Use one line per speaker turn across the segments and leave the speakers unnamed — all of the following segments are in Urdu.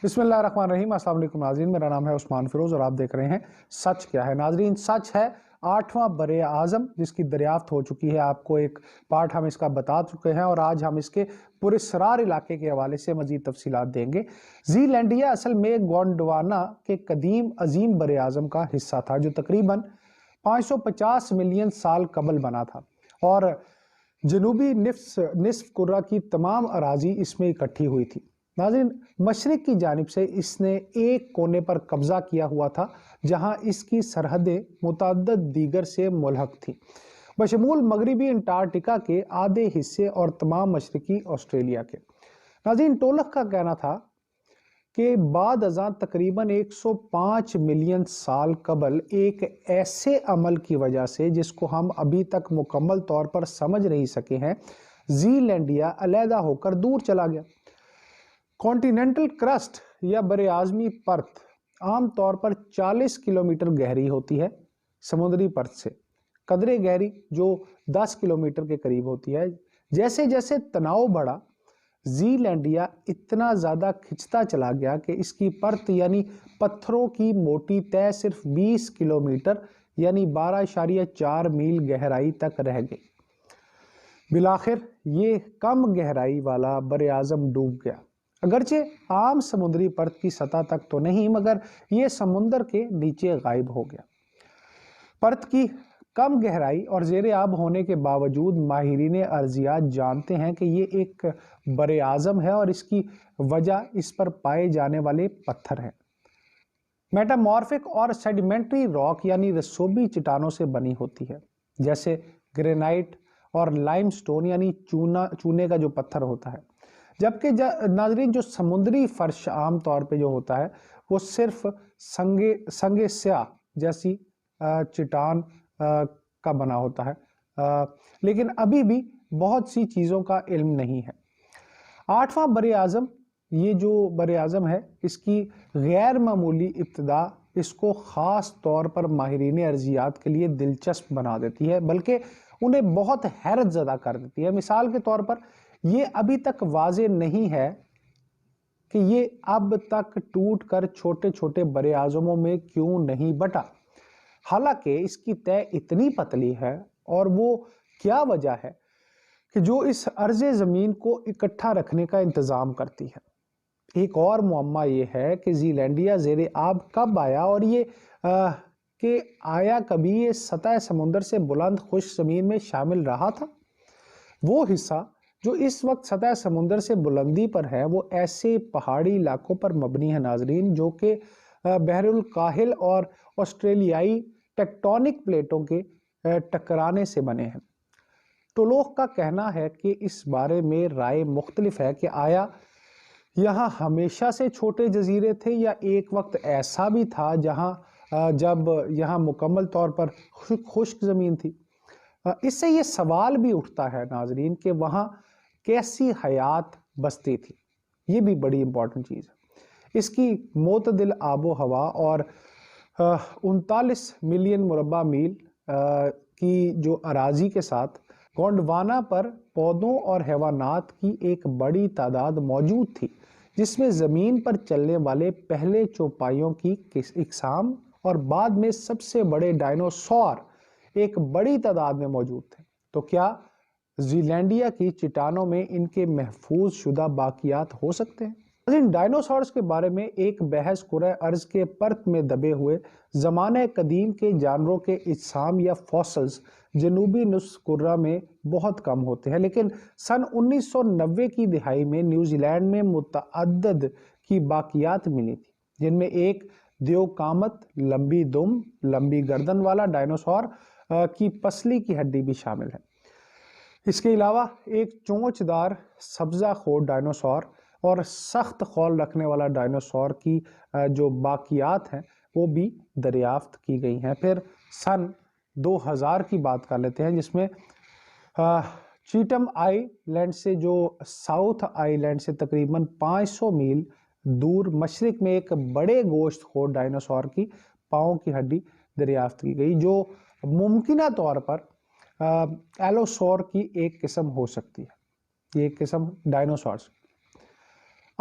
بسم اللہ الرحمن الرحیم۔ السلام علیکم ناظرین، میرا نام ہے عثمان فیروز اور آپ دیکھ رہے ہیں سچ کیا ہے۔ ناظرین، سچ ہے 8واں بر اعظم جس کی دریافت ہو چکی ہے۔ آپ کو ایک پارٹ ہم اس کا بتا چکے ہیں اور آج ہم اس کے پراسرار علاقے کے حوالے سے مزید تفصیلات دیں گے۔ زیلینڈیا اصل میں گونڈوانا کے قدیم عظیم بر اعظم کا حصہ تھا جو تقریباً 550 ملین سال قبل بنا تھا اور جنوبی نصف کرہ کی تمام اراضی اس میں اکٹھی ہوئی تھی۔ ناظرین، مشرق کی جانب سے اس نے ایک کونے پر قبضہ کیا ہوا تھا جہاں اس کی سرحدیں متعدد دیگر سے ملحق تھیں، بشمول مغربی انٹارکٹیکا کے آدھے حصے اور تمام مشرقی آسٹریلیا کے۔ ناظرین، ٹولخ کا کہنا تھا کہ بعد ازاں تقریباً 105 ملین سال قبل ایک ایسے عمل کی وجہ سے جس کو ہم ابھی تک مکمل طور پر سمجھ نہیں سکے ہیں، زیلینڈیا علیحدہ ہو کر دور چلا گیا۔ کانٹیننٹل کرسٹ یا براعظمی پرت عام طور پر 40 کلومیٹر گہری ہوتی ہے سمندری پرت سے، قدرے گہری جو 10 کلومیٹر کے قریب ہوتی ہے۔ جیسے جیسے تناؤ بڑھا، زیلینڈیا اتنا زیادہ کھچتا چلا گیا کہ اس کی پرت یعنی پتھروں کی موٹی تہ صرف 20 کلومیٹر یعنی 12.4 میل گہرائی تک رہ گئی۔ بالآخر یہ کم گہرائی والا براعظم ڈوب گیا، اگرچہ عام سمندری پرت کی سطح تک تو نہیں، مگر یہ سمندر کے نیچے غائب ہو گیا۔ پرت کی کم گہرائی اور زیر آب ہونے کے باوجود ماہرین ارضیات جانتے ہیں کہ یہ ایک براعظم ہے اور اس کی وجہ اس پر پائے جانے والے پتھر ہیں۔ میٹامورفک اور سیڈیمنٹری راک یعنی رسوبی چٹانوں سے بنی ہوتی ہے، جیسے گرینائٹ اور لائم سٹون یعنی چونے کا جو پتھر ہوتا ہے، جبکہ ناظرین جو سمندری فرش عام طور پہ جو ہوتا ہے وہ صرف سنگ سیاہ جیسی چٹان کا بنا ہوتا ہے، لیکن ابھی بھی بہت سی چیزوں کا علم نہیں ہے۔ 8واں بر اعظم، یہ جو بر اعظم ہے، اس کی غیر معمولی ابتدا اس کو خاص طور پر ماہرین ارضیات کے لیے دلچسپ بنا دیتی ہے، بلکہ انہیں بہت حیرت زدہ کر دیتی ہے۔ مثال کے طور پر یہ ابھی تک واضح نہیں ہے کہ یہ اب تک ٹوٹ کر چھوٹے چھوٹے بر اعظموں میں کیوں نہیں بٹا، حالانکہ اس کی تہ اتنی پتلی ہے، اور وہ کیا وجہ ہے کہ جو اس عرض زمین کو اکٹھا رکھنے کا انتظام کرتی ہے۔ ایک اور معمہ یہ ہے کہ زیلینڈیا زیر آب کب آیا، اور یہ کہ آیا کبھی یہ سطح سمندر سے بلند خشک زمین میں شامل رہا تھا۔ وہ حصہ جو اس وقت سطح سمندر سے بلندی پر ہے وہ ایسے پہاڑی علاقوں پر مبنی ہے ناظرین جو کہ بحر الکاہل اور آسٹریلیائی ٹیکٹونک پلیٹوں کے ٹکرانے سے بنے ہیں۔ ٹولوخ کا کہنا ہے کہ اس بارے میں رائے مختلف ہے کہ آیا یہاں ہمیشہ سے چھوٹے جزیرے تھے یا ایک وقت ایسا بھی تھا جب یہاں مکمل طور پر خشک زمین تھی۔ اس سے یہ سوال بھی اٹھتا ہے ناظرین کہ وہاں کیسی حیات بستی تھی۔ یہ بھی بڑی امپورٹنٹ چیز ہے۔ اس کی معتدل آب و ہوا اور 39 ملین مربع میل کی جو اراضی کے ساتھ گونڈوانا پر پودوں اور حیوانات کی ایک بڑی تعداد موجود تھی، جس میں زمین پر چلنے والے پہلے چوپائیوں کی اقسام اور بعد میں سب سے بڑے ڈائنوسور ایک بڑی تعداد میں موجود تھے۔ تو کیا زیلینڈیا کی چٹانوں میں ان کے محفوظ شدہ باقیات ہو سکتے ہیں؟ ان ڈائنوسورز کے بارے میں ایک بحث کرۂ ارض کے پرت میں دبے ہوئے زمانہ قدیم کے جانوروں کے اجسام یا فوسلز جنوبی نصف کرہ میں بہت کم ہوتے ہیں، لیکن سن 1990 کی دہائی میں نیوزی لینڈ میں متعدد کی باقیات ملی تھی، جن میں ایک دیو قامت لمبی دم لمبی گردن والا ڈائنوسور کی پسلی کی ہڈی بھی شامل ہے۔ اس کے علاوہ ایک چونچ دار سبزہ خور ڈائنوسور اور سخت خول رکھنے والا ڈائنوسور کی جو باقیات ہیں وہ بھی دریافت کی گئی ہیں۔ پھر سن 2000 کی بات کر لیتے ہیں، جس میں چیٹم آئی لینڈ سے جو ساؤتھ آئی لینڈ سے تقریباً 500 میل دور مشرق میں ایک بڑے گوشت خور ڈائنوسور کی پاؤں کی ہڈی دریافت کی گئی، جو ممکنہ طور پر ایلوسور کی ایک قسم ہو سکتی ہے۔ یہ ایک قسم ڈائنوسورز۔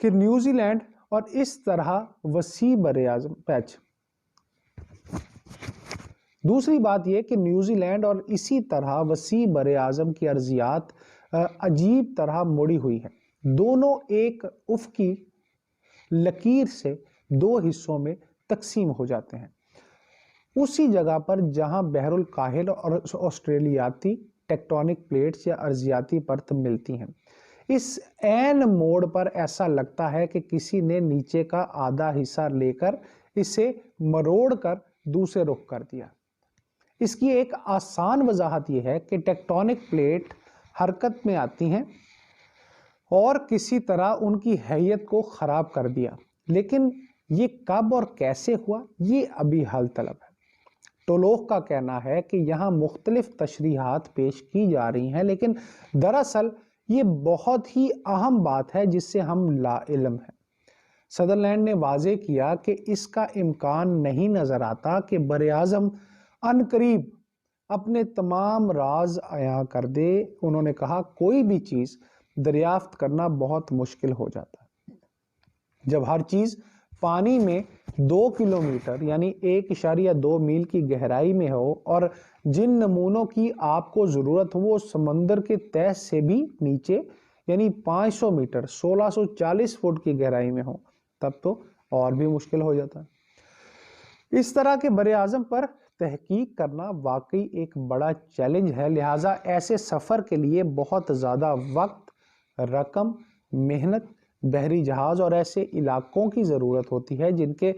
کہ نیوزی لینڈ اور اس طرح وسیع براعظم پیچ دوسری بات یہ کہ نیوزی لینڈ اور اسی طرح وسیع براعظم کی ارضیات عجیب طرح مڑی ہوئی ہے. دونوں ایک افقی لکیر سے دو حصوں میں تقسیم ہو جاتے ہیں اسی جگہ پر جہاں بحر الکاہل اور آسٹریلیاتی ٹیکٹونک پلیٹس یا ارضیاتی پرت ملتی ہیں. اس عین موڑ پر ایسا لگتا ہے کہ کسی نے نیچے کا آدھا حصہ لے کر اسے مروڑ کر دوسرے رخ کر دیا. اس کی ایک آسان وضاحت یہ ہے کہ ٹیکٹونک پلیٹ حرکت میں آتی ہیں اور کسی طرح ان کی حیت کو خراب کر دیا، لیکن یہ کب اور کیسے ہوا یہ ابھی حل طلب ہے. ٹولوخ کا کہنا ہے کہ یہاں مختلف تشریحات پیش کی جا رہی ہیں، لیکن دراصل یہ بہت ہی اہم بات ہے جس سے ہم لا علم ہیں. سدرلینڈ نے واضح کیا کہ اس کا امکان نہیں نظر آتا کہ براعظم عنقریب اپنے تمام راز عیاں کر دے. انہوں نے کہا کوئی بھی چیز دریافت کرنا بہت مشکل ہو جاتا ہے جب ہر چیز پانی میں 2 کلومیٹر یعنی 1.2 میل کی گہرائی میں ہو اور جن نمونوں کی آپ کو ضرورت ہو وہ سمندر کے تہہ سے بھی نیچے یعنی 500 میٹر 1640 فٹ کی گہرائی میں ہو، تب تو اور بھی مشکل ہو جاتا ہے. اس طرح کے براعظم پر تحقیق کرنا واقعی ایک بڑا چیلنج ہے، لہٰذا ایسے سفر کے لیے بہت زیادہ وقت، رقم، محنت، بحری جہاز اور ایسے علاقوں کی ضرورت ہوتی ہے جن کے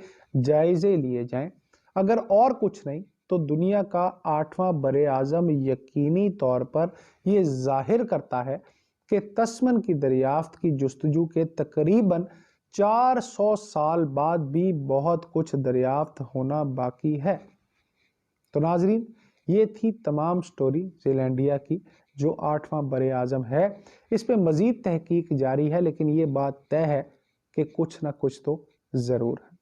جائزے لیے جائیں. اگر اور کچھ نہیں تو دنیا کا 8واں براعظم یقینی طور پر یہ ظاہر کرتا ہے کہ تسمن کی دریافت کی جستجو کے تقریباً 400 سال بعد بھی بہت کچھ دریافت ہونا باقی ہے. تو ناظرین، یہ تھی تمام سٹوری زیلینڈیا کی جو 8واں براعظم ہے. اس پہ مزید تحقیق جاری ہے، لیکن یہ بات طے ہے کہ کچھ نہ کچھ تو ضرور ہے.